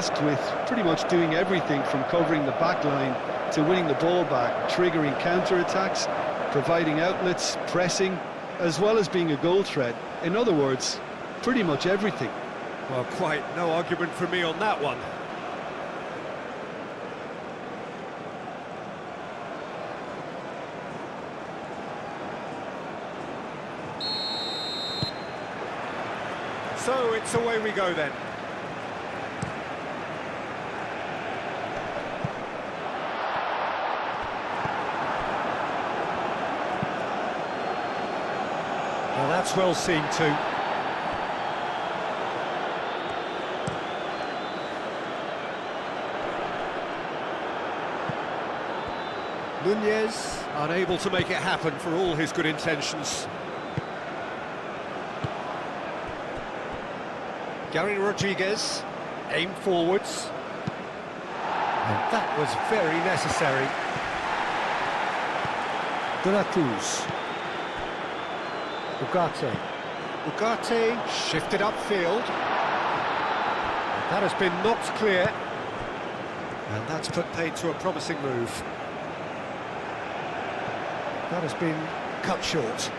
tasked with pretty much doing everything from covering the back line to winning the ball back, triggering counter-attacks, providing outlets, pressing, as well as being a goal threat. In other words, pretty much everything. Well, quite no argument from me on that one. So it's away we go then. Well, that's well seen too. Nunez unable to make it happen for all his good intentions. Gary Rodriguez, aimed forwards. And that was very necessary. De la Cruz. Ugarte. Ugarte shifted upfield. That has been knocked clear. And that's put paid to a promising move. That has been cut short.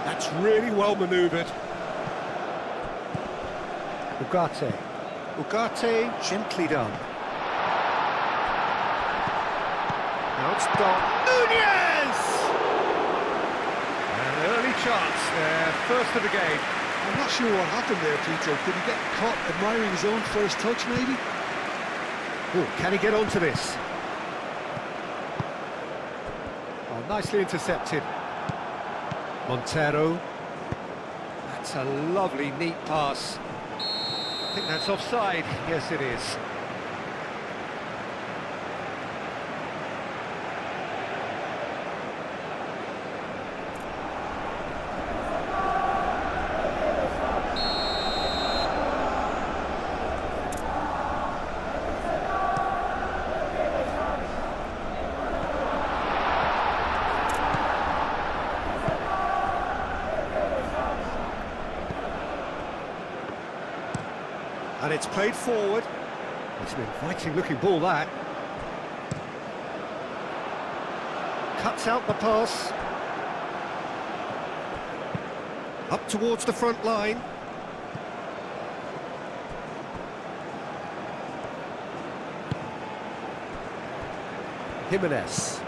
That's really well manoeuvred. Ugarte. Ugarte, gently done. Now it's done. Nunez! An early chance there, first of the game. I'm not sure what happened there, Peter. Did he get caught admiring his own first touch, maybe? Oh, can he get onto this? Oh, nicely intercepted. Montero. That's a lovely, neat pass. I think that's offside. Yes, it is. And it's played forward. It's an inviting looking ball, that. Cuts out the pass. Up towards the front line. Jimenez.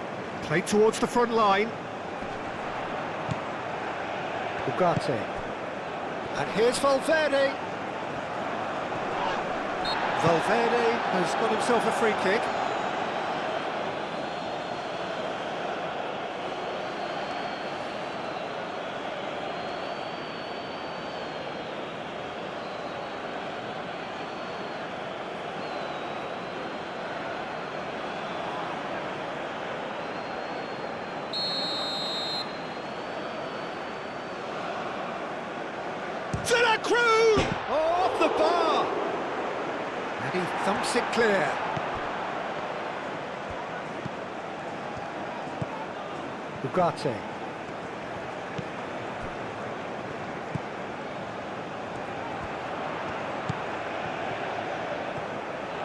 Played towards the front line. Ugarte. And here's Valverde. Valverde has got himself a free kick. De la Cruz! Oh, off the bar! And he thumps it clear. Ugarte.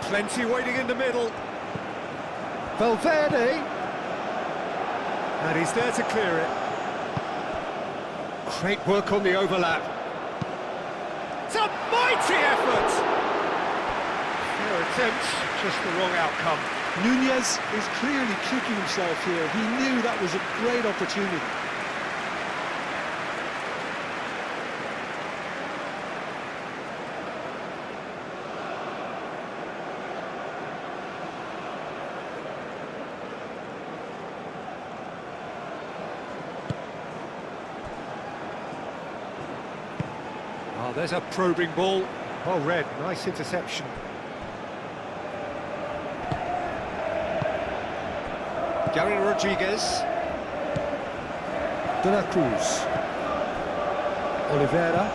Plenty waiting in the middle. Valverde. And he's there to clear it. Great work on the overlap. It's a mighty effort! Fair attempt, just the wrong outcome. Nunez is clearly kicking himself here. He knew that was a great opportunity. Oh, there's a probing ball. Well read, nice interception. Gary Rodriguez. De la Cruz. Oliveira.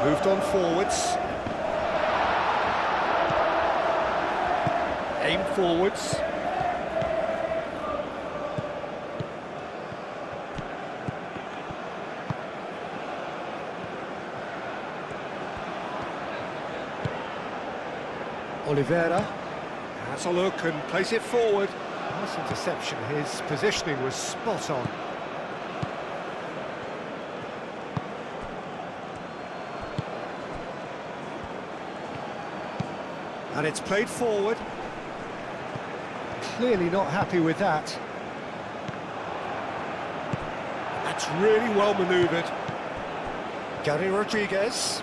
Moved on forwards. Aimed forwards. Oliveira. Has a look and plays it forward. Nice interception, his positioning was spot on. And it's played forward. Clearly not happy with that. That's really well manoeuvred. Gary Rodriguez.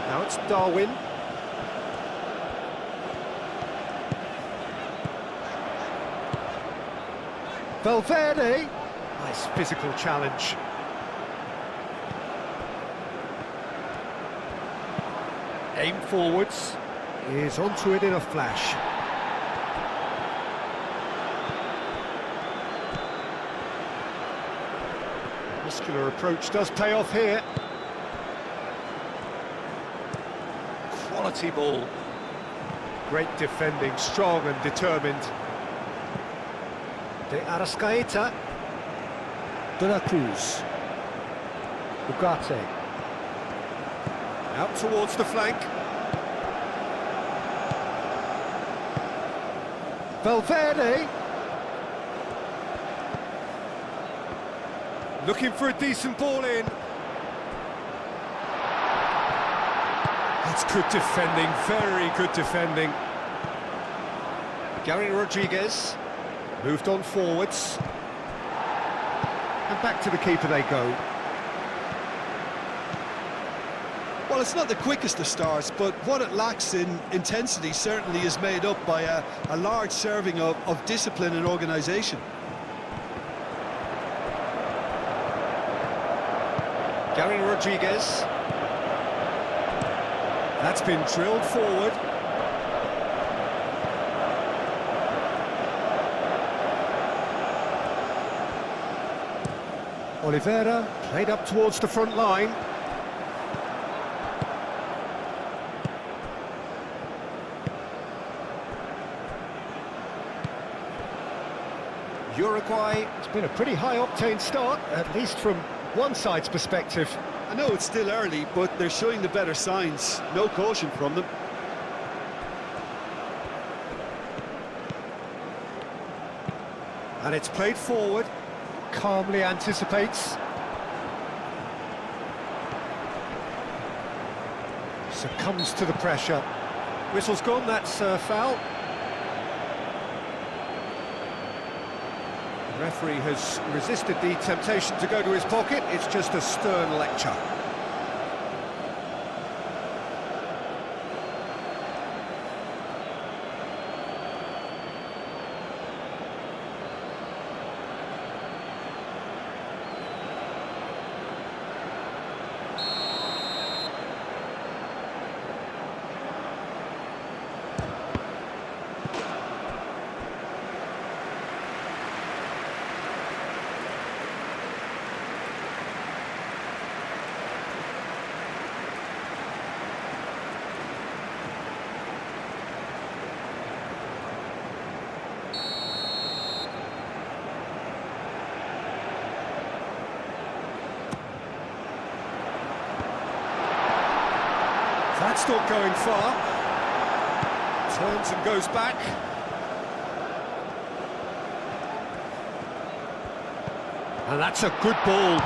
Now it's Darwin. Valverde. Nice physical challenge. Aim forwards. Is onto it in a flash. Muscular approach does pay off here. Quality ball. Great defending, strong and determined. De Arrascaeta. De La Cruz. Ugarte. Out towards the flank. Valverde. Looking for a decent ball in. That's good defending, very good defending. Gary Rodriguez moved on forwards. And back to the keeper they go. Well, it's not the quickest of starts, but what it lacks in intensity certainly is made up by a large serving of discipline and organisation. Gary Rodriguez. That's been drilled forward. Oliveira. Played up towards the front line. Uruguay. It's been a pretty high-octane start, at least from one side's perspective. I know it's still early, but they're showing the better signs. No caution from them. And it's played forward. Calmly anticipates. Succumbs to the pressure. Whistle's gone, that's foul. The referee has resisted the temptation to go to his pocket. It's just a stern lecture. That's not going far. Turns and goes back. And that's a good ball.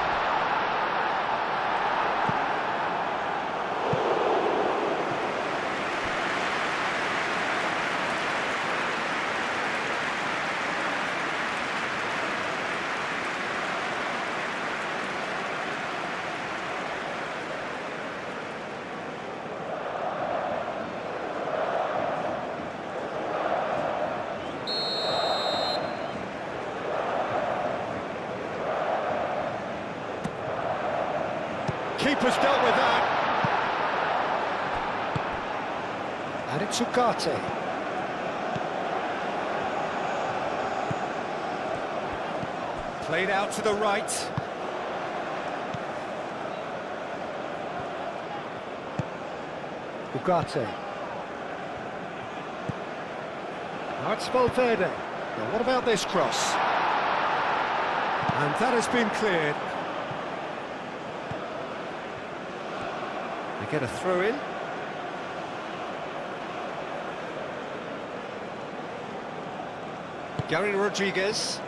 Keeper's dealt with that. And it's Ugarte. Played out to the right. Ugarte. Now it's Valverde. Now what about this cross? And that has been cleared. They get a throw in. Gary Rodriguez.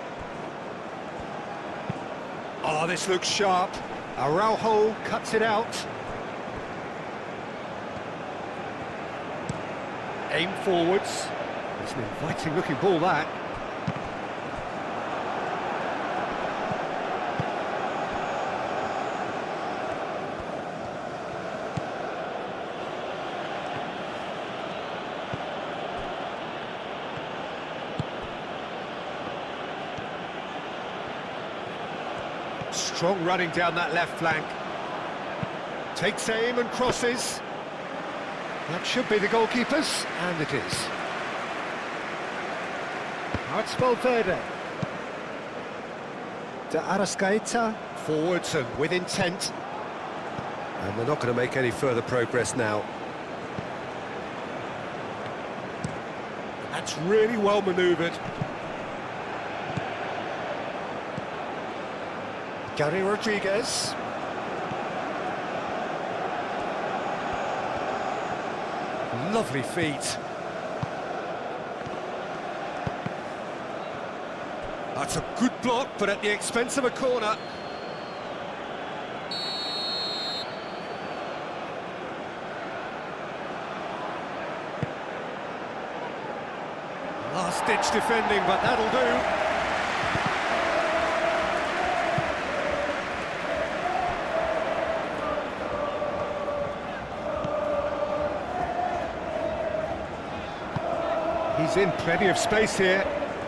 Oh, this looks sharp. Araujo cuts it out. Aim forwards. It's an inviting looking ball, that. Strong running down that left flank. Takes aim and crosses. That should be the goalkeeper's, and it is. Now it's Valverde. De Arrascaeta. Forwards and with intent. And they're not going to make any further progress now. That's really well manoeuvred. Gary Rodriguez. Lovely feet. That's a good block, but at the expense of a corner. Last-ditch defending, but that'll do. He's in plenty of space here.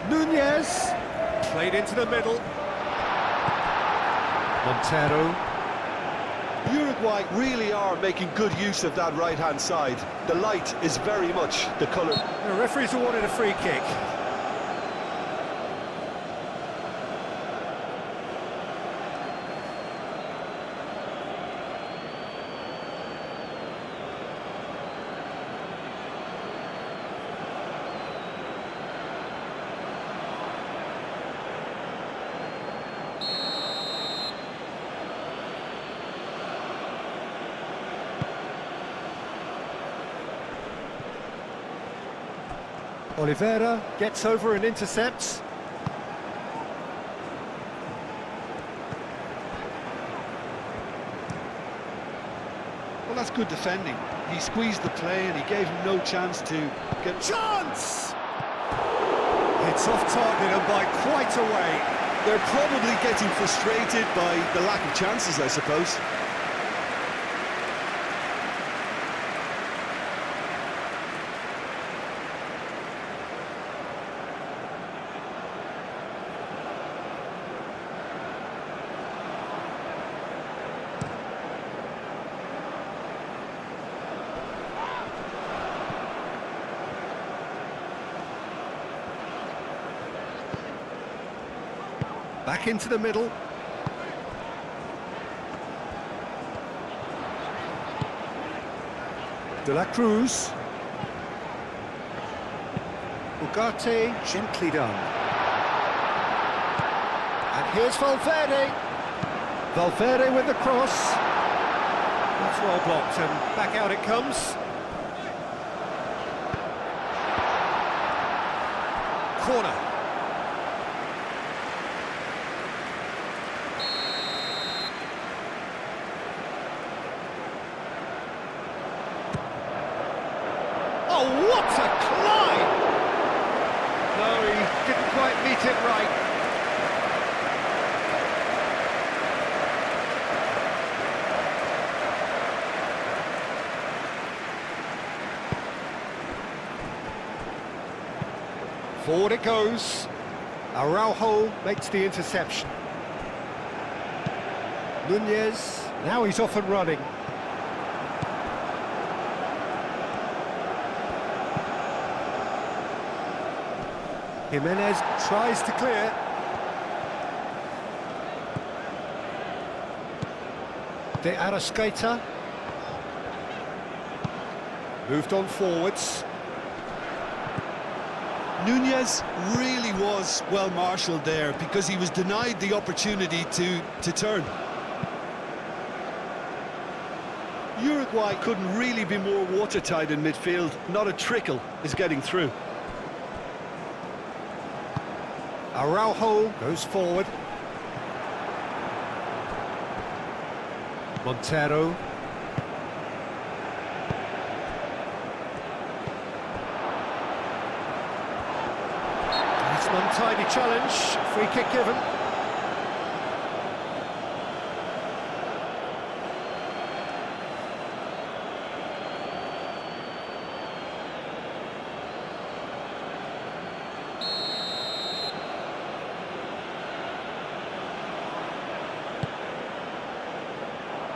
Nunez played into the middle. Montero. Uruguay really are making good use of that right-hand side. The light is very much the colour. The referee's awarded a free kick. Oliveira. Gets over and intercepts. Well, that's good defending. He squeezed the play and he gave him no chance to get... Chance! It's off target and by quite a way. They're probably getting frustrated by the lack of chances, I suppose. Back into the middle. De la Cruz. Ugarte. Gently done. And here's Valverde. Valverde with the cross. That's well blocked and back out it comes. Corner. Oh, what a climb! No, he didn't quite meet it right. Forward it goes. Araujo makes the interception. Nunez, now he's off and running. Jimenez tries to clear. De Arrascaeta. Moved on forwards. Nunez really was well marshalled there because he was denied the opportunity to turn. Uruguay couldn't really be more watertight in midfield. Not a trickle is getting through. Araujo goes forward. Montero. It's an untidy challenge. Free kick given.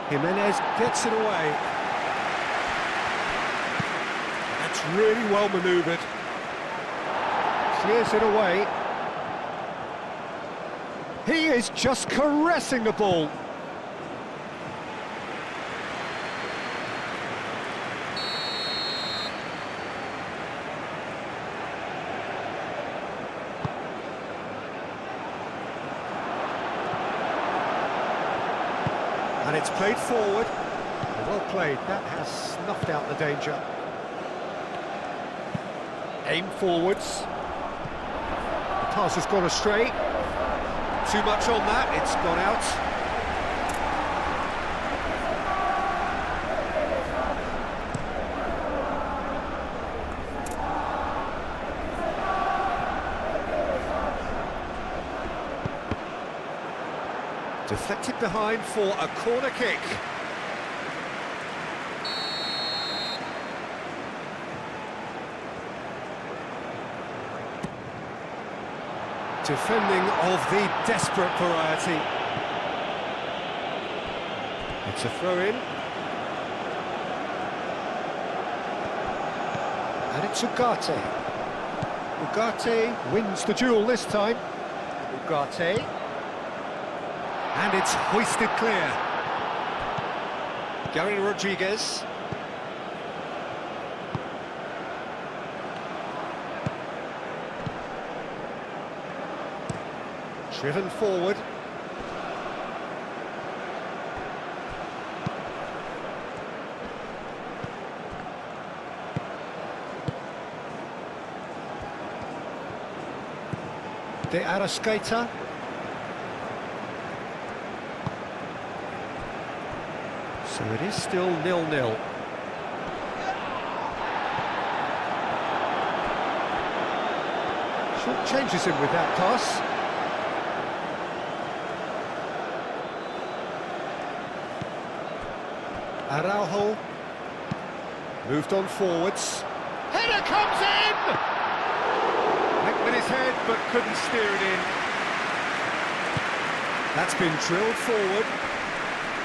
Jimenez gets it away. That's really well manoeuvred. Clears it away. He is just caressing the ball. And it's played forward. Well played, that has snuffed out the danger. Aim forwards. The pass has gone astray. Too much on that, it's gone out. Deflected behind for a corner kick. Defending of the desperate variety. It's a throw-in. And it's Ugarte. Ugarte wins the duel this time. Ugarte. And it's hoisted clear. Gary Rodriguez. Driven forward. De Arrascaeta. So it is still 0-0. Short changes him with that pass. Araujo moved on forwards. Header comes in! Went with his head but couldn't steer it in. That's been drilled forward.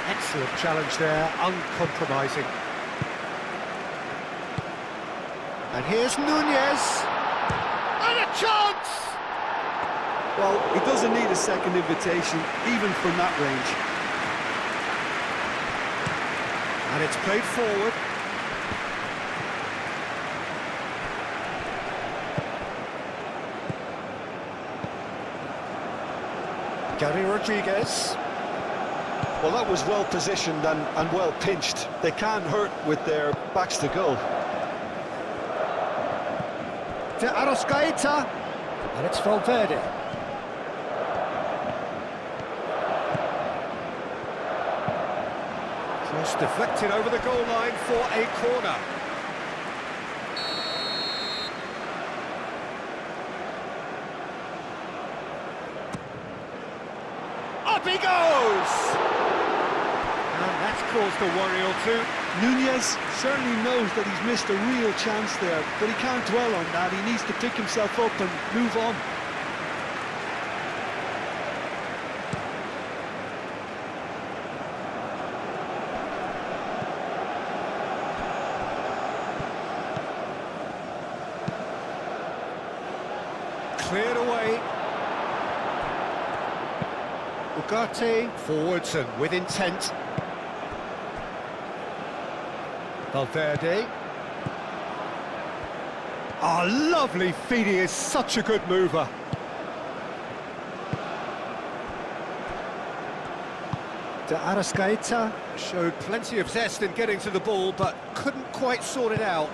Excellent challenge there, uncompromising. And here's Nunez. And a chance! Well, he doesn't need a second invitation, even from that range. And it's played forward. Gary Rodriguez. Well, that was well positioned and well pinched. They can't hurt with their backs to goal. De Arrascaeta. And it's Valverde. Cross deflected over the goal line for a corner. Up he goes! And that's caused a worry or two. Nunez certainly knows that he's missed a real chance there, but he can't dwell on that. He needs to pick himself up and move on. Cleared away. Ugarte forwards and with intent. Valverde. Ah, lovely feed, he is such a good mover. De Arrascaeta. Showed plenty of zest in getting to the ball, but couldn't quite sort it out.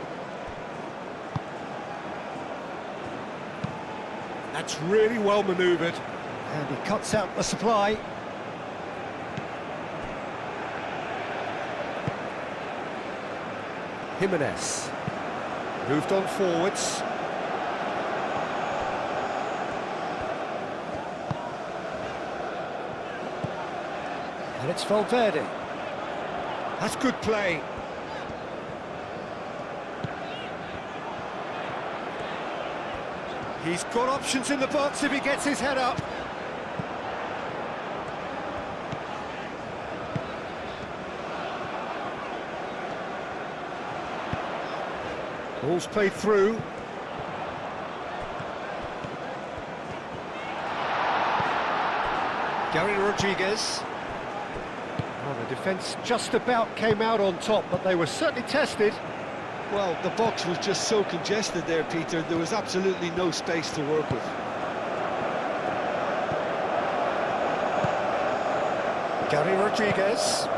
That's really well manoeuvred. And he cuts out the supply. Jimenez. Moved on forwards. And it's Valverde. That's good play. He's got options in the box if he gets his head up. Ball's played through. Gary Rodriguez. Well, the defence just about came out on top, but they were certainly tested. Well, the box was just so congested there, Peter. There was absolutely no space to work with. Gary Rodriguez.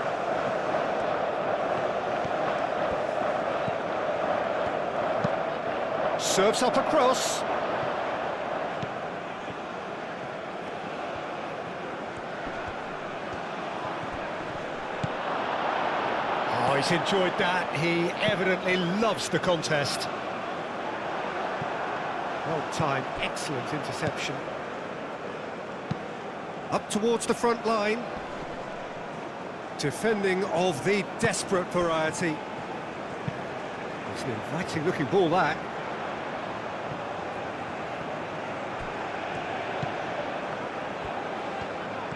Serves up across. Oh, he's enjoyed that. He evidently loves the contest. Well timed, excellent interception. Up towards the front line. Defending of the desperate variety. It's an inviting looking ball, that.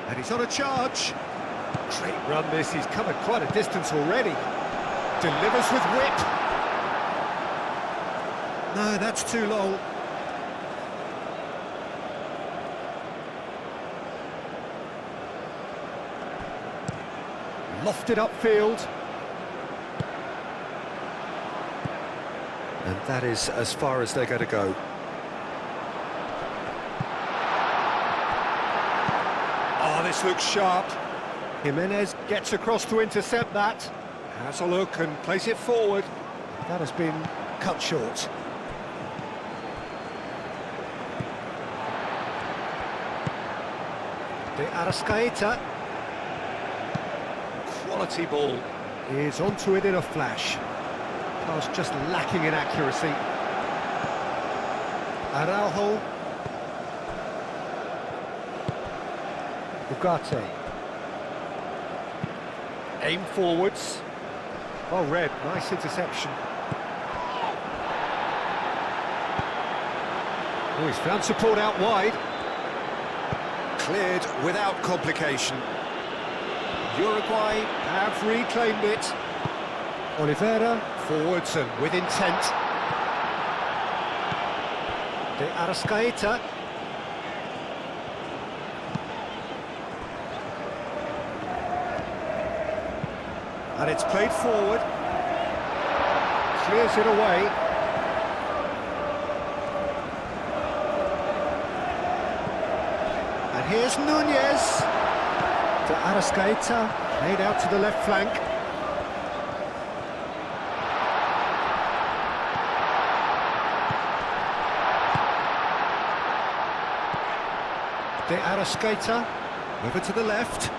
And he's on a charge. Great run this, he's covered quite a distance already. Delivers with whip. No, that's too long. Lofted upfield. And that is as far as they're going to go. Oh, this looks sharp. Jimenez gets across to intercept that. Has a look and plays it forward. That has been cut short. De Arrascaeta. Quality ball. Is onto it in a flash. Pass just lacking in accuracy. Araujo. Ugarte. Aim forwards. Well read, nice interception. Oh, he's found support out wide. Cleared without complication. Uruguay have reclaimed it. Oliveira. Forwards and with intent. De Arrascaeta. And it's played forward. Clears it away. And here's Nunez. De Arrascaeta, played out to the left flank. De Arrascaeta, Over to the left.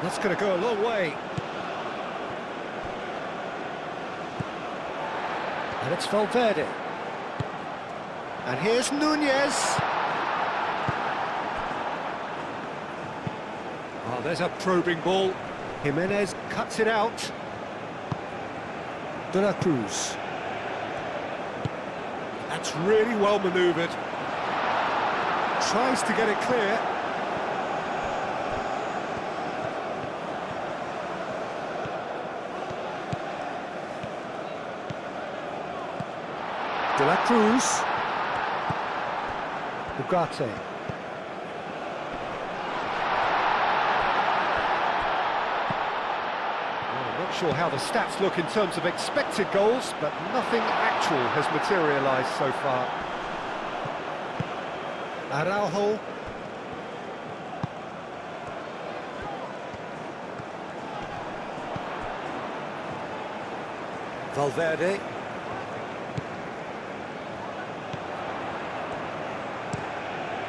That's going to go a long way. and it's Valverde. And here's Nunez. Oh, there's a probing ball. Jimenez cuts it out. De la Cruz. That's really well manoeuvred. Tries to get it clear. De la Cruz. Ugarte. I'm not sure how the stats look in terms of expected goals, but nothing actual has materialised so far. Araujo. Valverde.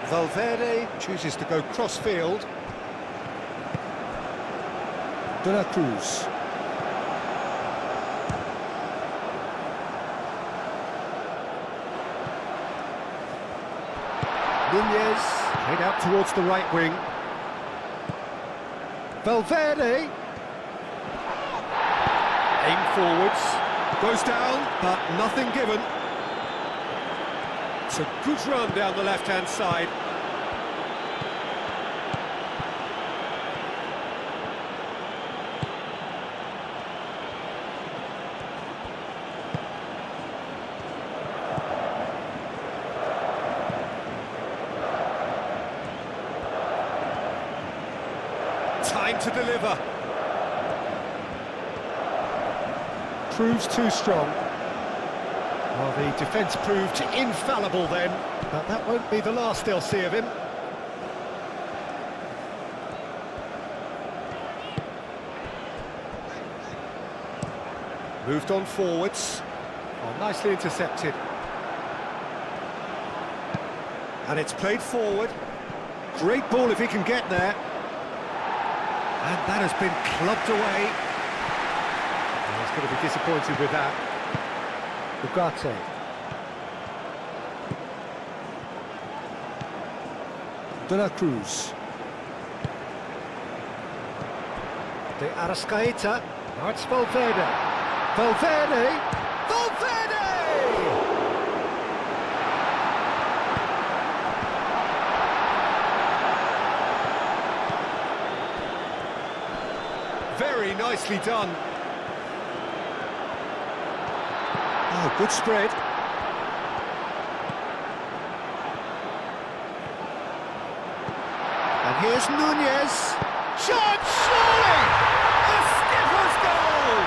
Valverde chooses to go cross-field. De la Cruz. Nunez, head out towards the right wing. Valverde. Aim forwards. Goes down, but nothing given. It's a good run down the left-hand side. Time to deliver. Proves too strong. Well, the defence proved infallible then, but that won't be the last they'll see of him. Moved on forwards. Oh, nicely intercepted. And it's played forward. Great ball if he can get there. And that has been clubbed away. Well, he's going to be disappointed with that. Ugarte. De la Cruz. De Arrascaeta. Now it's Valverde. Valverde! Valverde! Very nicely done. Oh, good spread. And here's Nunez. Shot, surely! A skipper's goal!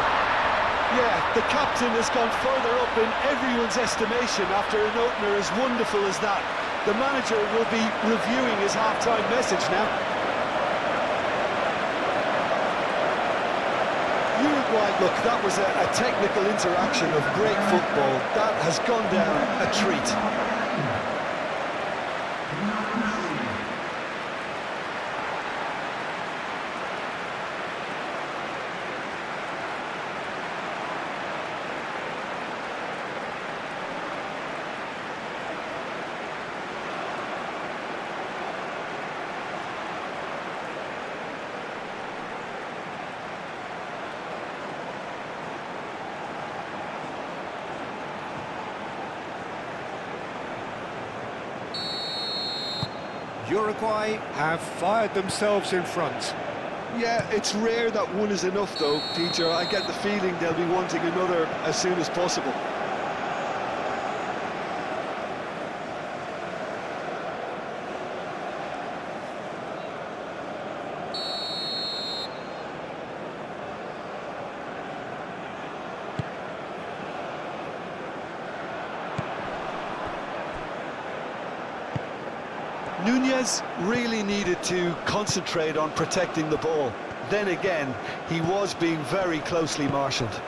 Yeah, the captain has gone further up in everyone's estimation after an opener as wonderful as that. The manager will be reviewing his half-time message now. Uruguay, look, that was a technical interaction of great football. That has gone down a treat. Uruguay have fired themselves in front. Yeah, it's rare that one is enough though, Peter. I get the feeling they'll be wanting another as soon as possible. Nunez really needed to concentrate on protecting the ball. Then again, he was being very closely marshalled.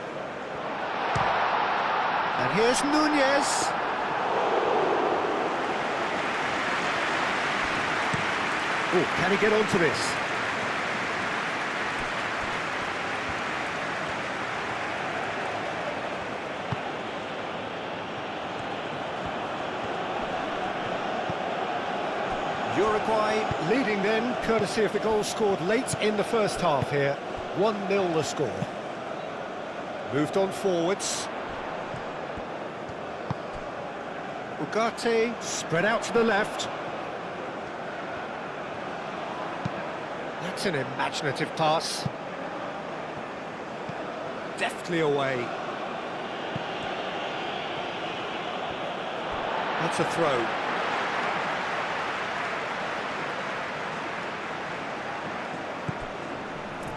And here's Nunez. Oh, can he get onto this? Uruguay Leading then, courtesy of the goal scored late in the first half here. 1-0 the score. moved on forwards. Ugarte spread out to the left. That's an imaginative pass. Deftly away. That's a throw.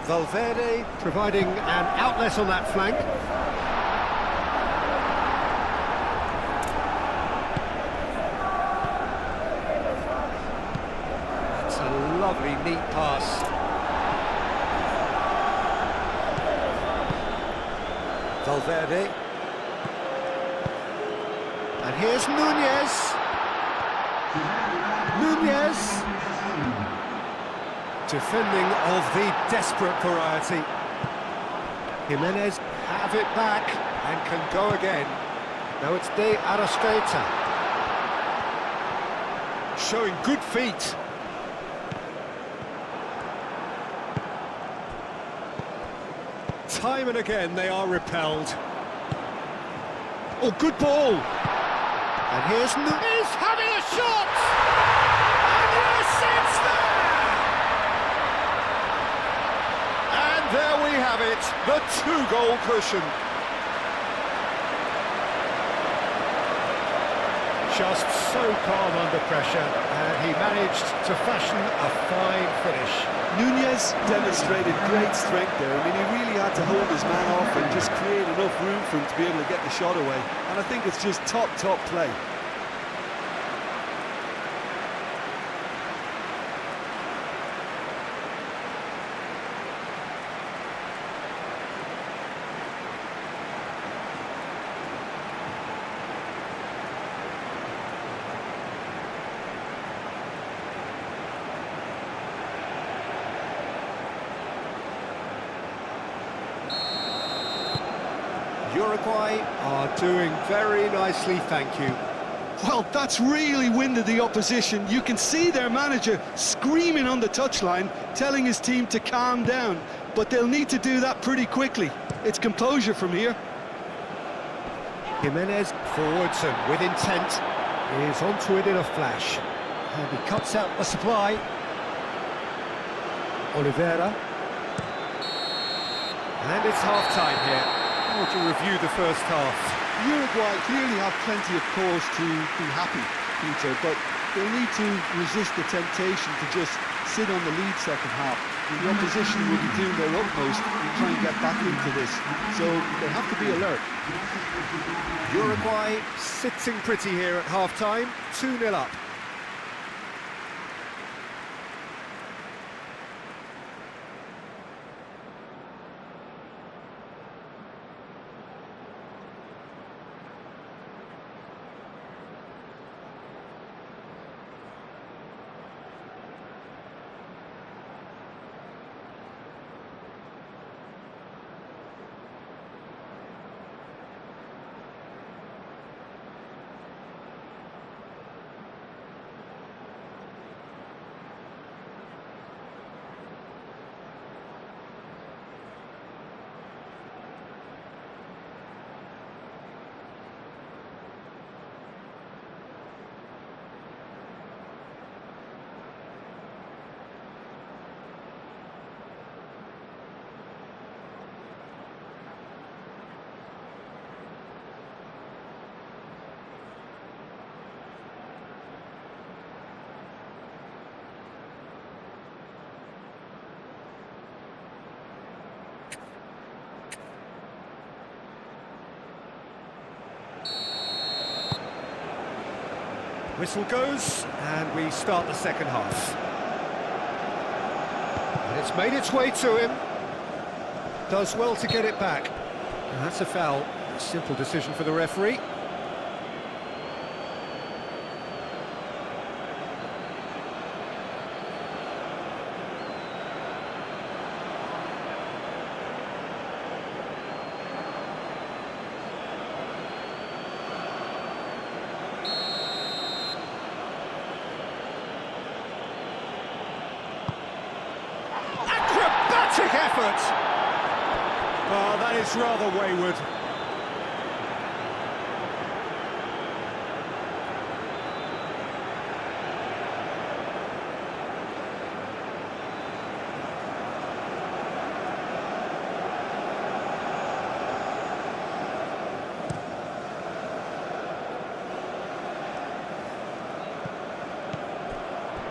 Valverde providing an outlet on that flank. That's a lovely, neat pass. Valverde. And here's Nunez. Nunez. Defending of the desperate variety. Jimenez have it back and can go again. Now it's De Arrascaeta. Showing good feet. Time and again they are repelled. Oh, good ball! And here's Nunez having a shot! And yes, it's there! And there we have it, the two-goal cushion. Just so calm under pressure, and he managed to fashion a fine finish. Nunez demonstrated great strength there. I mean, he really had to hold his man off and just create enough room for him to be able to get the shot away. And I think it's just top play. Uruguay are doing very nicely, thank you. Well, that's really winded the opposition. You can see their manager screaming on the touchline, telling his team to calm down. But they'll need to do that pretty quickly. It's composure from here. Jimenez forwards and with intent is onto it in a flash. And he cuts out the supply. Oliveira. And it's half-time here. To review the first half. Uruguay clearly have plenty of cause to be happy, Peter, but they need to resist the temptation to just sit on the lead second half. The opposition will be doing their utmost to try and get back into this, so they have to be alert. Uruguay sitting pretty here at half-time, 2-0 up. Whistle goes, and we start the second half. And it's made its way to him. Does well to get it back. And that's a foul. A simple decision for the referee. Effort. Oh, that is rather wayward.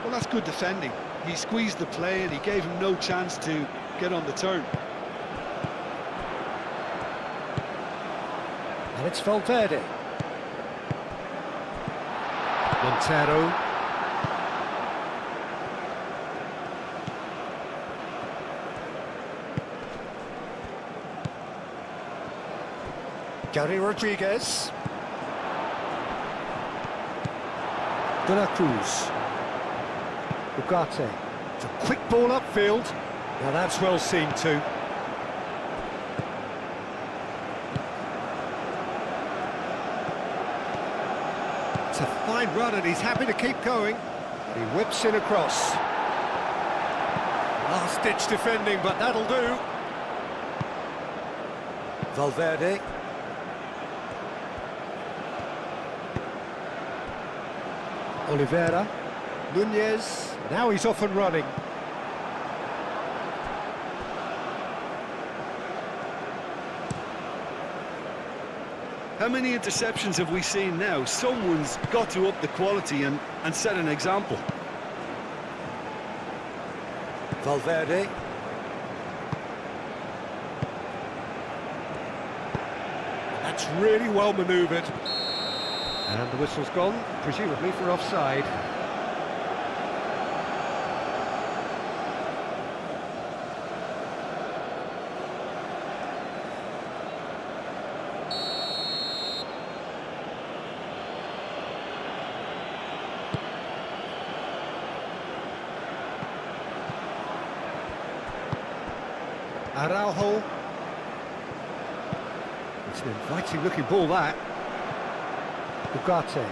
Well, that's good defending. He squeezed the play and he gave him no chance to get on the turn. And it's Valverde. Montero. Gary Rodriguez. De La Cruz. Ugarte. It's a quick ball upfield. Now that's well seen too. It's a fine run and he's happy to keep going. He whips in across. Last-ditch defending, but that'll do. Valverde. Oliveira. Nunez. Now he's off and running. How many interceptions have we seen now? Someone's got to up the quality and set an example. Valverde. That's really well manoeuvred. And the whistle's gone, presumably for offside. Araujo. It's an inviting looking ball, that. Ugarte.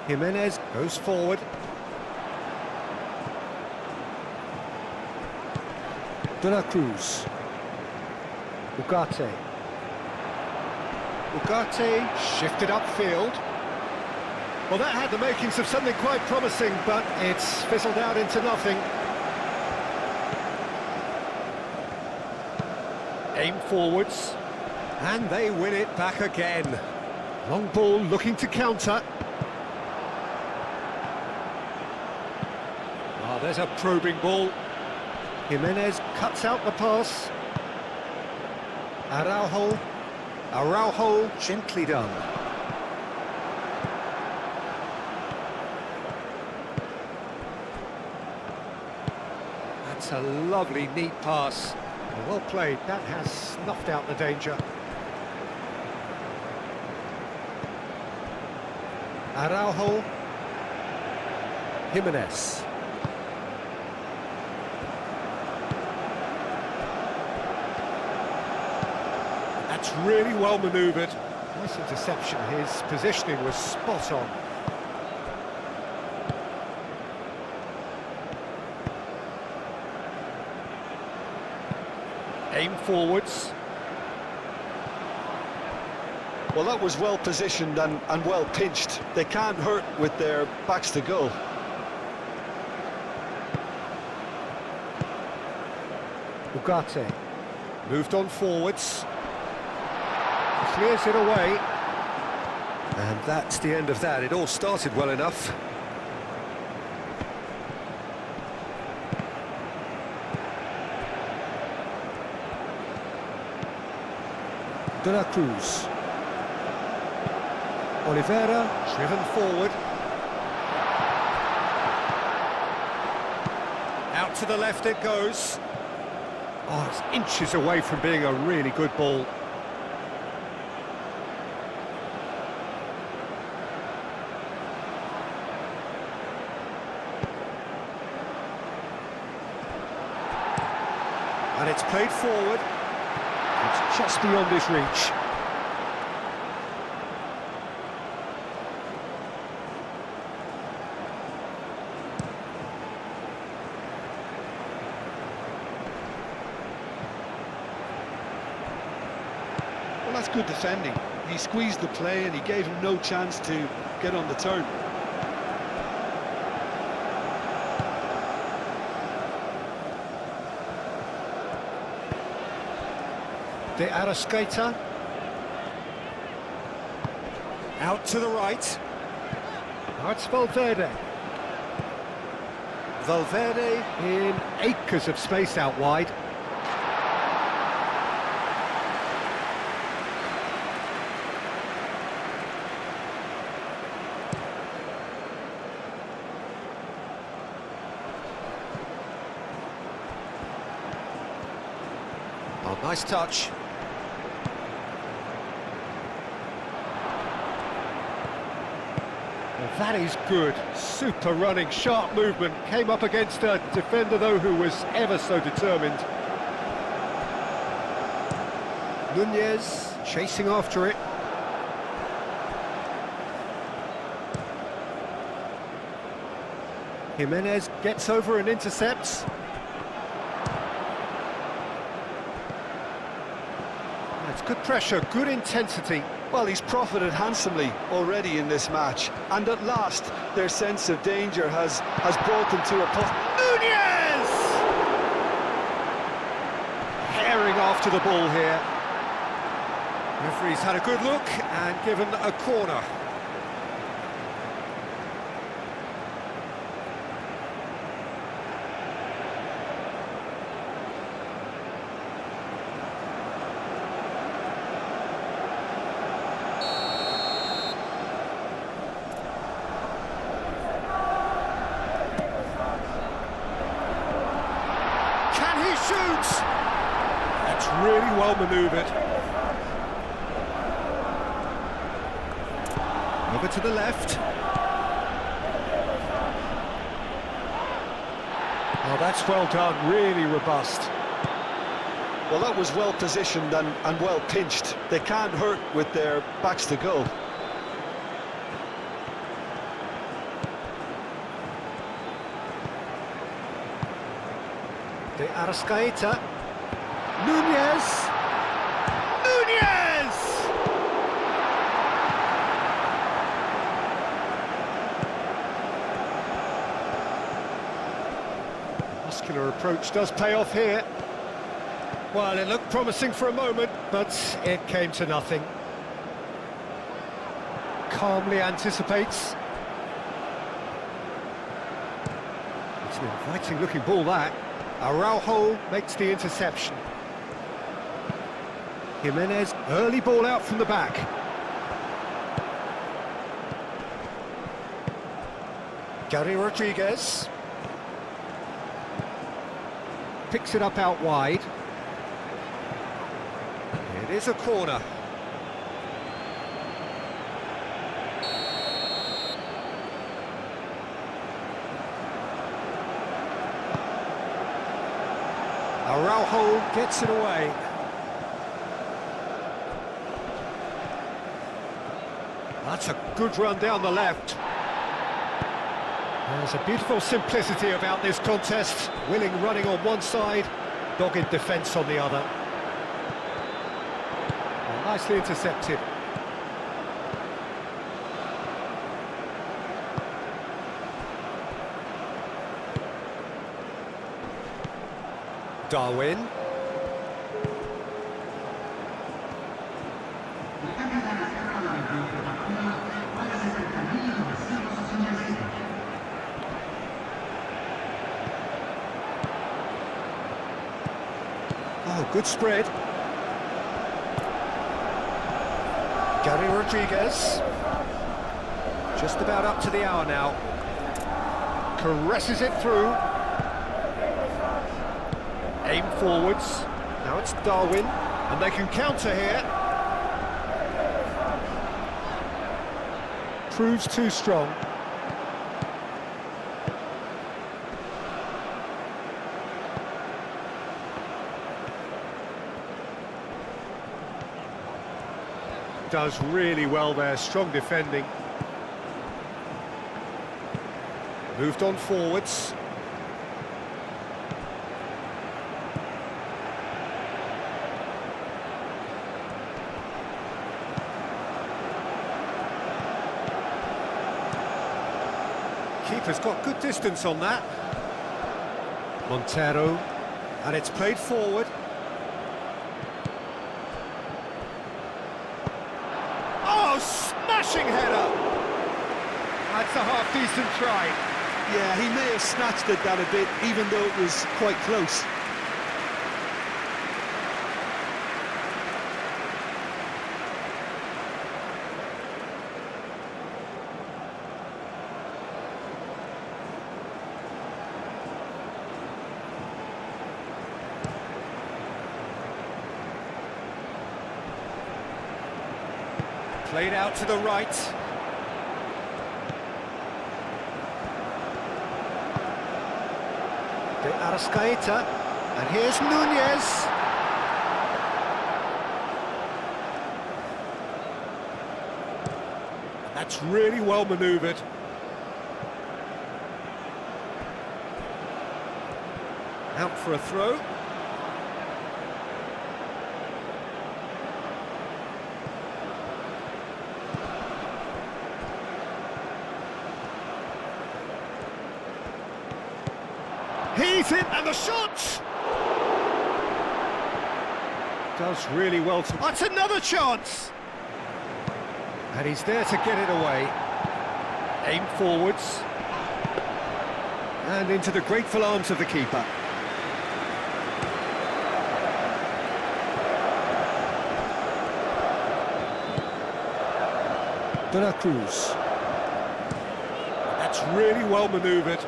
Jimenez goes forward. De La Cruz. Ugarte. Ugarte shifted upfield. Well, that had the makings of something quite promising, but it's fizzled out into nothing. Aim forwards. And they win it back again. Long ball looking to counter. Ah, there's a probing ball. Jimenez cuts out the pass. Araujo. Araujo, gently done. That's a lovely, neat pass. Well played. That has snuffed out the danger. Araujo. Jimenez. That's really well manoeuvred. Nice interception. His positioning was spot on. Aim forwards. Well, that was well positioned and well pinched. They can't hurt with their backs to goal. Ugarte. Moved on forwards. Clears it away. And that's the end of that. It all started well enough. De La Cruz. Oliveira, driven forward. Out to the left it goes. Oh, it's inches away from being a really good ball. And it's played forward. It's just beyond his reach. Well, that's good defending. He squeezed the play and he gave him no chance to get on the turn. De Arrascaeta. Out to the right. Now it's Valverde. Valverde in acres of space out wide. Nice touch. Well, that is good. Super running, sharp movement. Came up against a defender, though, who was ever so determined. Nunez chasing after it. Jimenez gets over and intercepts. That's good pressure, good intensity. Well, he's profited handsomely already in this match, and at last their sense of danger has brought them to a post. Nunez! Herring after the ball here. Referee's had a good look and given a corner. Shoots! That's really well manoeuvred. Over to the left. Oh, that's well done, really robust. Well, that was well positioned and well pinched. They can't hurt with their backs to goal. De Arrascaeta. Nunez! Nunez! Muscular approach does pay off here. Well, it looked promising for a moment, but it came to nothing. Calmly anticipates. It's an inviting looking ball, that. Araujo makes the interception. Jimenez, early ball out from the back. Gary Rodriguez. Picks it up out wide. It is a corner. Araujo gets it away. That's a good run down the left. There's a beautiful simplicity about this contest. Willing running on one side, dogged defence on the other. Well, nicely intercepted. Darwin. Oh, good spread. Gary Rodriguez. Just about up to the hour now. Caresses it through. Aim forwards. Now it's Darwin, and they can counter here. Proves too strong. Does really well there, strong defending. Moved on forwards. Keeper's got good distance on that. Montero, and it's played forward. Oh, smashing header! That's a half-decent try. Yeah, he may have snatched at that a bit, even though it was quite close. Played out to the right. De Arrascaeta. And here's Nunez. That's really well manoeuvred. Out for a throw. He's in, and the shot! Does really well to... That's another chance! And he's there to get it away. Aim forwards. And into the grateful arms of the keeper. De La Cruz. That's really well manoeuvred.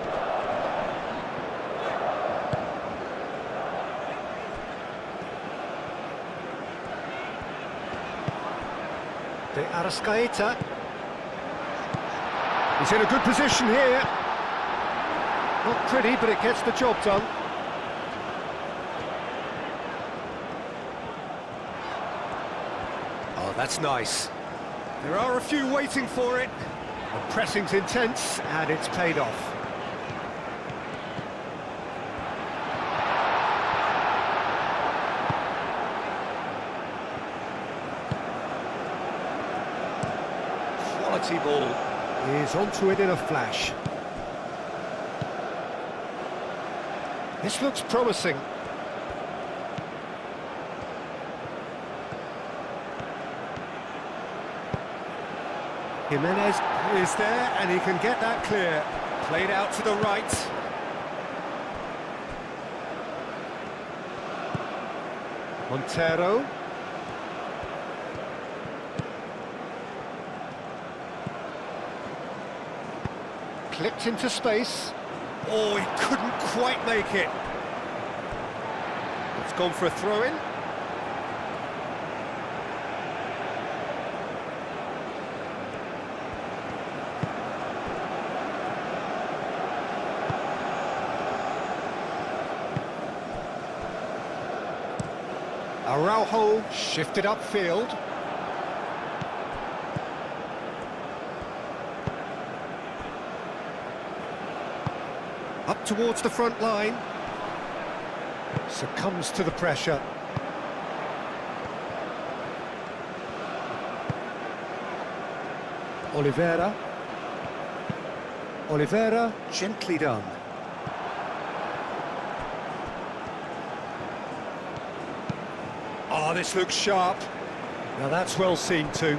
De Arrascaeta. He's in a good position here. Not pretty, but it gets the job done. Oh, that's nice. There are a few waiting for it. The pressing's intense, and it's paid off. Quality ball. Is onto it in a flash. This looks promising. Jimenez is there, and he can get that clear. Played out to the right. Montero. Clipped into space. Oh, he couldn't quite make it. It's gone for a throw-in. Araujo shifted upfield. Up towards the front line. Succumbs to the pressure. Oliveira. Oliveira, gently done. Oh, this looks sharp. Now that's well seen too.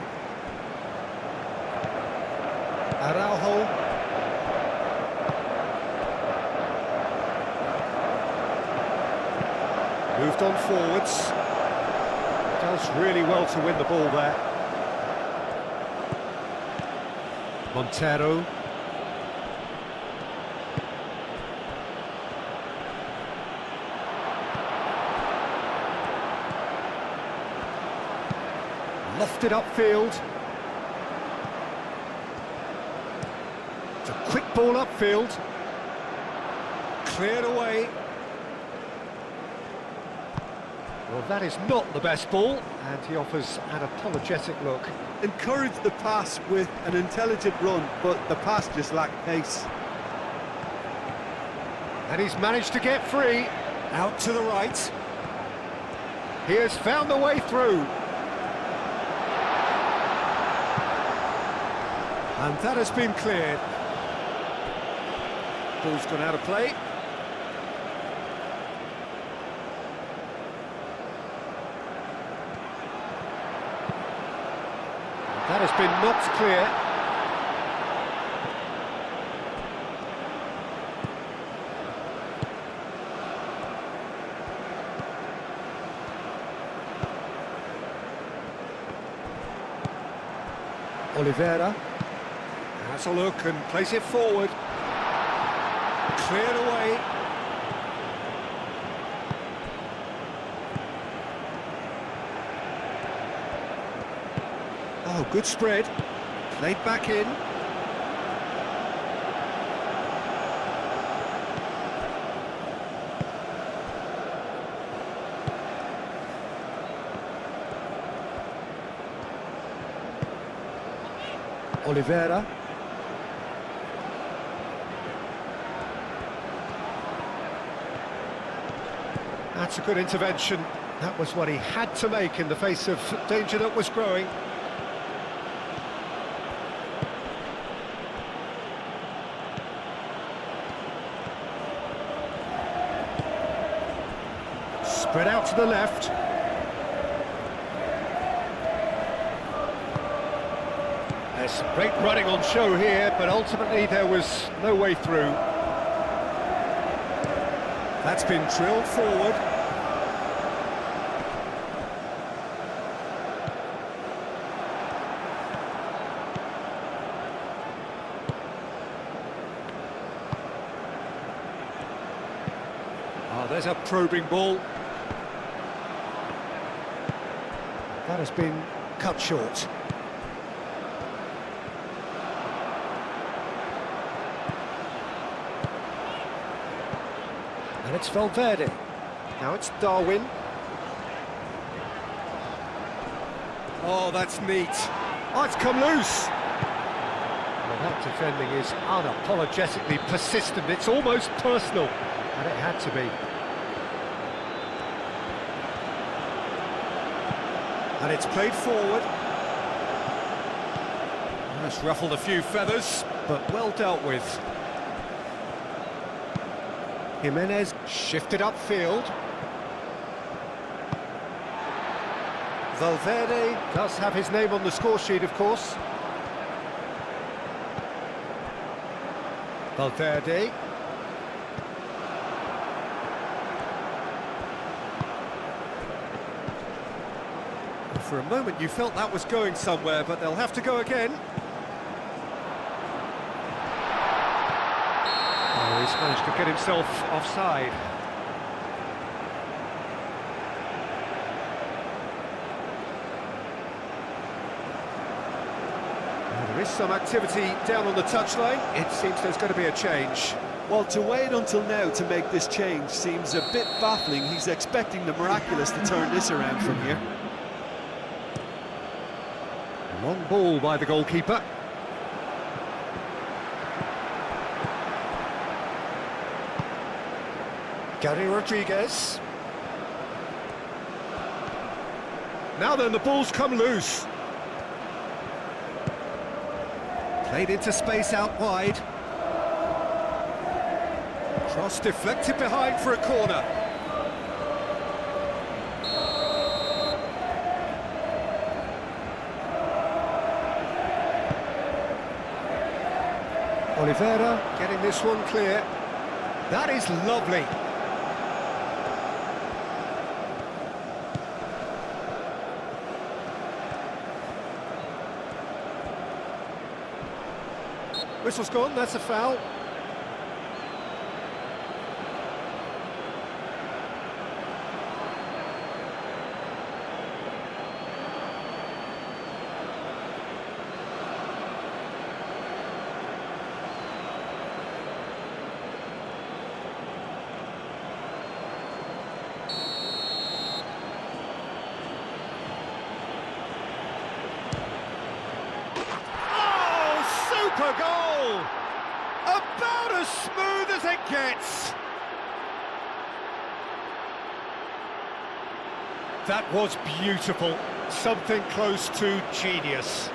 Araujo. Moved on forwards. Does really well to win the ball there. Montero. Lofted upfield. It's a quick ball upfield. Cleared away. Well, that is not the best ball, and he offers an apologetic look. Encouraged the pass with an intelligent run, but the pass just lacked pace. And he's managed to get free. Out to the right. He has found the way through. And that has been cleared. Ball's gone out of play. That has been knocked clear. Oliveira has a look and plays it forward. Cleared away. Oh, good spread. Played back in. Oliveira. That's a good intervention. That was what he had to make in the face of danger that was growing. Spread out to the left. There's some great running on show here, but ultimately there was no way through. That's been drilled forward. Oh, there's a probing ball. That has been cut short. And it's Valverde. Now it's Darwin. Oh, that's neat. Oh, it's come loose. Well, that defending is unapologetically persistent. It's almost personal. And it had to be. And it's played forward. That's ruffled a few feathers, but well dealt with. Jimenez shifted upfield. Valverde does have his name on the score sheet, of course. Valverde. For a moment you felt that was going somewhere, but they'll have to go again. Oh, he's managed to get himself offside. Well, there is some activity down on the touchline. It seems there's going to be a change. Well, to wait until now to make this change seems a bit baffling. He's expecting the miraculous to turn this around from here. Long ball by the goalkeeper. Gary Rodriguez. Now then, the ball's come loose. Played into space out wide. Cross deflected behind for a corner. Oliveira getting this one clear. That is lovely. Whistle's gone, that's a foul. Super goal! About as smooth as it gets. That was beautiful. Something close to genius.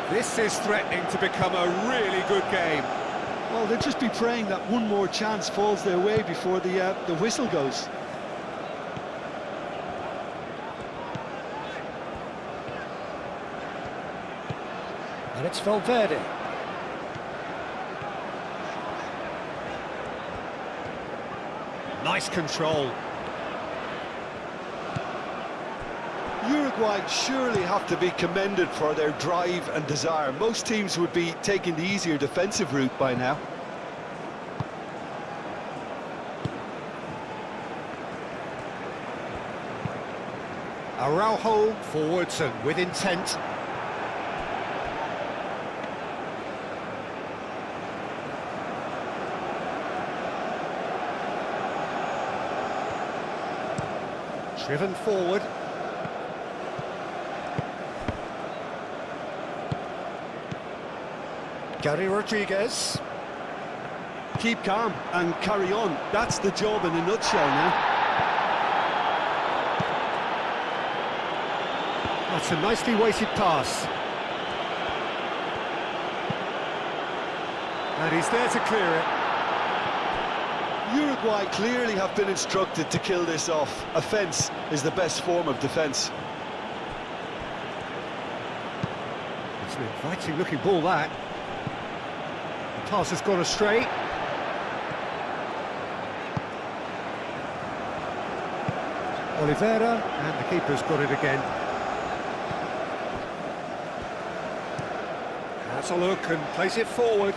This is threatening to become a really good game. Well, they'll just be praying that one more chance falls their way before the whistle goes. And it's Valverde. Nice control. Uruguay surely have to be commended for their drive and desire. Most teams would be taking the easier defensive route by now. Araujo forwards and with intent. Driven forward. Gary Rodriguez. Keep calm and carry on. That's the job in a nutshell now. That's a nicely weighted pass. And he's there to clear it. Uruguay clearly have been instructed to kill this off. Offence is the best form of defence. It's an inviting looking ball, that. The pass has gone astray. Oliveira, and the keeper's got it again. Has a look and plays it forward.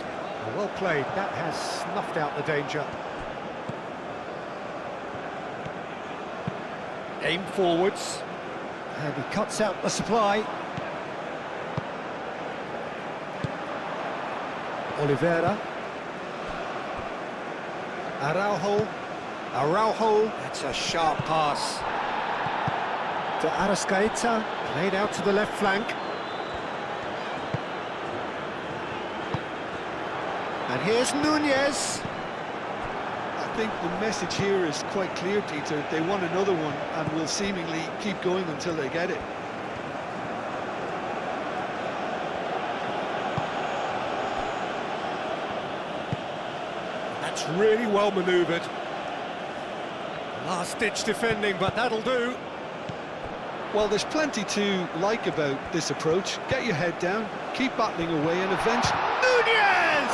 Well played, that has snuffed out the danger. Aim forwards, and he cuts out the supply. Oliveira. Araujo, that's a sharp pass. To Arrascaeta, played out to the left flank. And here's Nunez. I think the message here is quite clear, Peter. They want another one and will seemingly keep going until they get it. That's really well manoeuvred. Last-ditch defending, but that'll do. Well, there's plenty to like about this approach. Get your head down, keep battling away, and eventually... Nunez!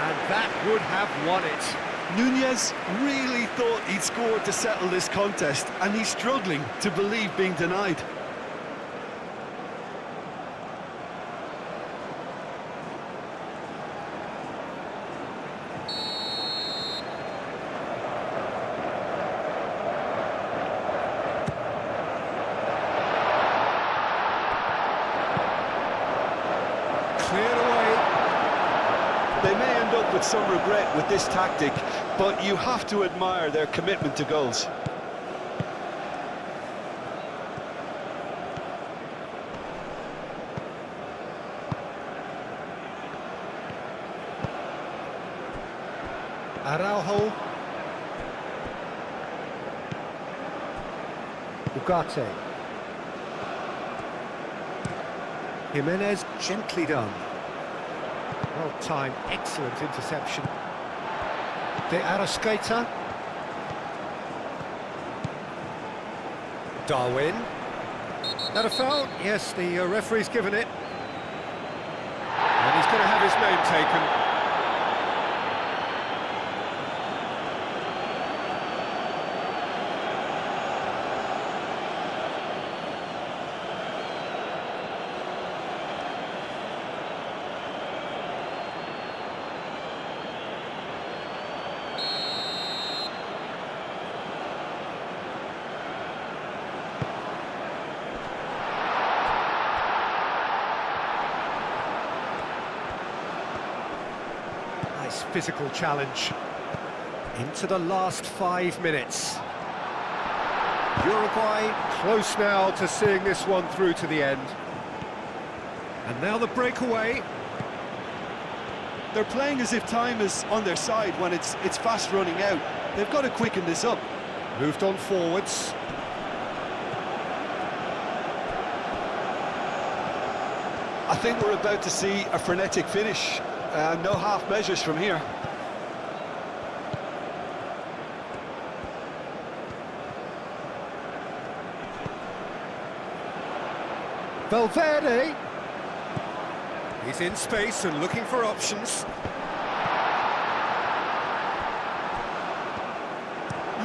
And that would have won it. Nunez really thought he'd scored to settle this contest, and he's struggling to believe being denied. Cleared away. They may end up with some regret with this tactic, but you have to admire their commitment to goals. Araujo. Ugarte. Jimenez, gently done. Well timed, excellent interception. De Arrascaeta. Darwin. That a foul? Yes, the referee's given it. And he's going to have his name taken. Physical challenge into the last 5 minutes. Uruguay close now to seeing this one through to the end. And now the breakaway. They're playing as if time is on their side when it's fast running out. They've got to quicken this up. Moved on forwards. I think we're about to see a frenetic finish. No half measures from here. Valverde. He's in space and looking for options.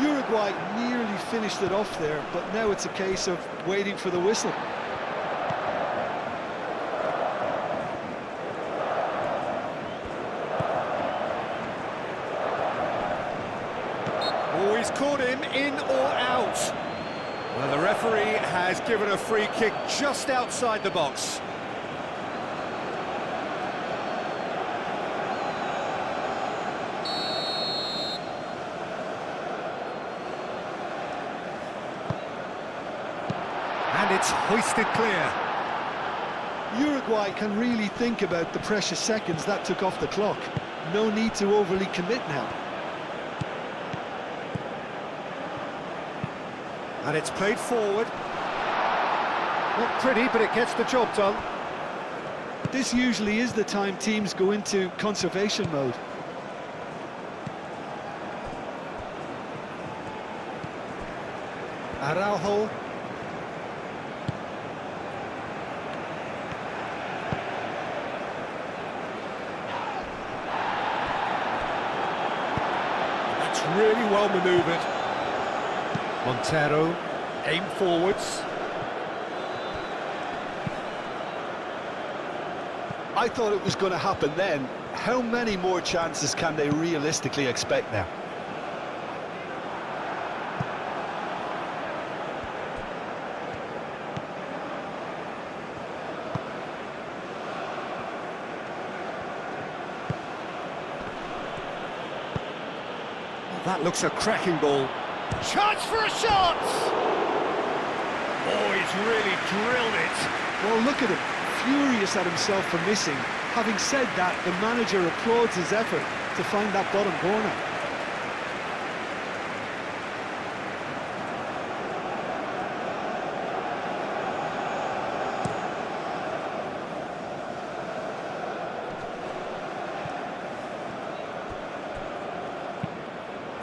Uruguay nearly finished it off there, but now it's a case of waiting for the whistle. Oh, he's caught him in or out. Well, the referee has given a free kick just outside the box. And it's hoisted clear. Uruguay can really think about the precious seconds that took off the clock. No need to overly commit now. And it's played forward. Not pretty, but it gets the job done. This usually is the time teams go into conservation mode. Araujo. That's really well manoeuvred. Montero, aim forwards. I thought it was going to happen then. How many more chances can they realistically expect now? That looks a cracking ball. Chance for a shot! Oh, he's really drilled it. Well, look at him, furious at himself for missing. Having said that, the manager applauds his effort to find that bottom corner.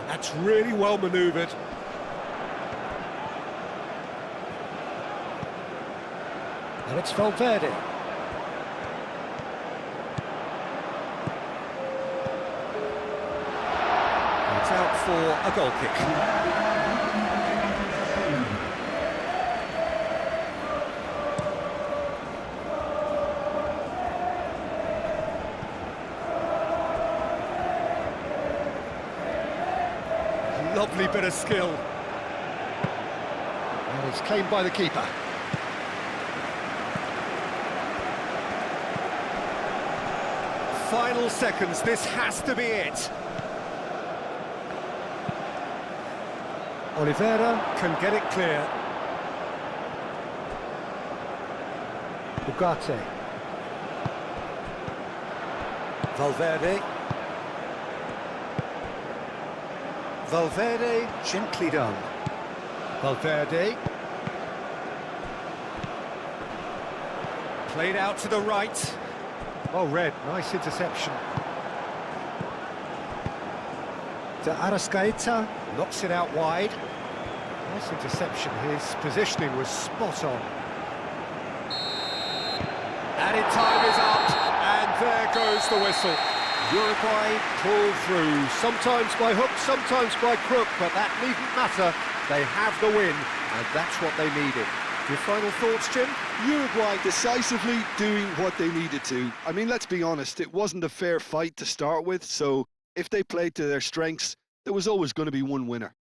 That's really well manoeuvred. And it's Valverde. It's out for a goal kick. Lovely bit of skill. And it's claimed by the keeper. Final seconds, this has to be it. Oliveira can get it clear. Ugarte. Valverde. Valverde, gently done. Valverde. Played out to the right. Oh, Red, nice interception. De Arrascaeta knocks it out wide. Nice interception, his positioning was spot on. Added time is up, and there goes the whistle. Uruguay pulled through, sometimes by hook, sometimes by crook, but that needn't matter. They have the win, and that's what they needed. Your final thoughts, Jim? Uruguay decisively doing what they needed to. I mean, let's be honest, it wasn't a fair fight to start with, so if they played to their strengths, there was always going to be one winner.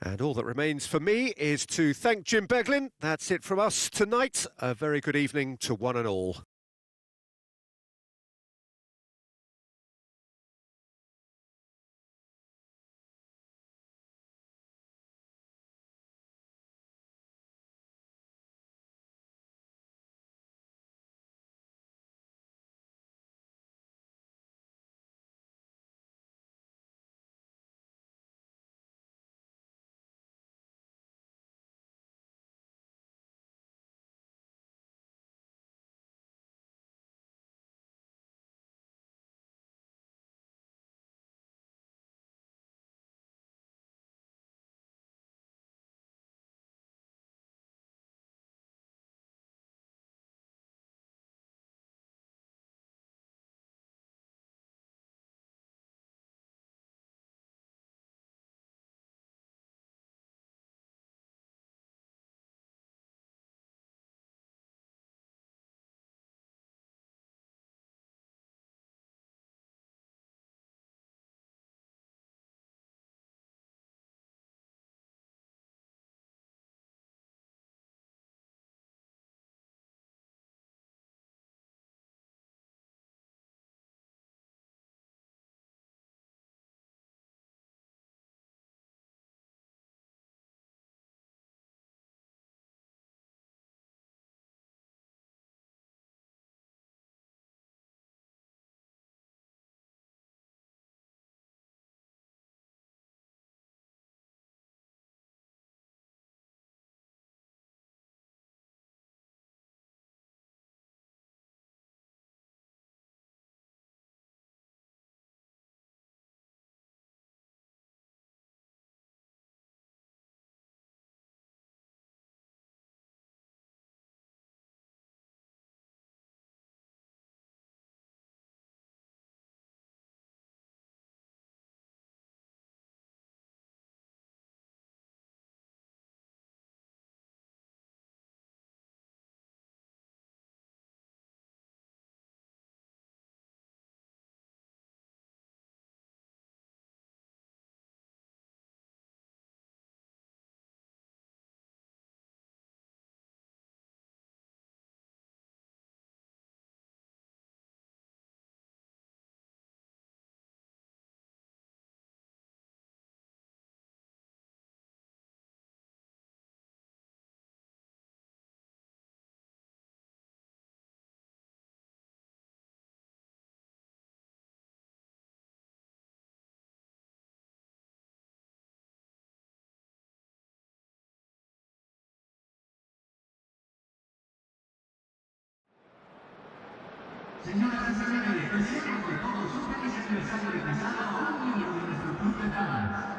And all that remains for me is to thank Jim Beglin. That's it from us tonight. A very good evening to one and all. Señoras y señores, presento con todos ustedes el aniversario de casado a un niño de nuestro club de fans.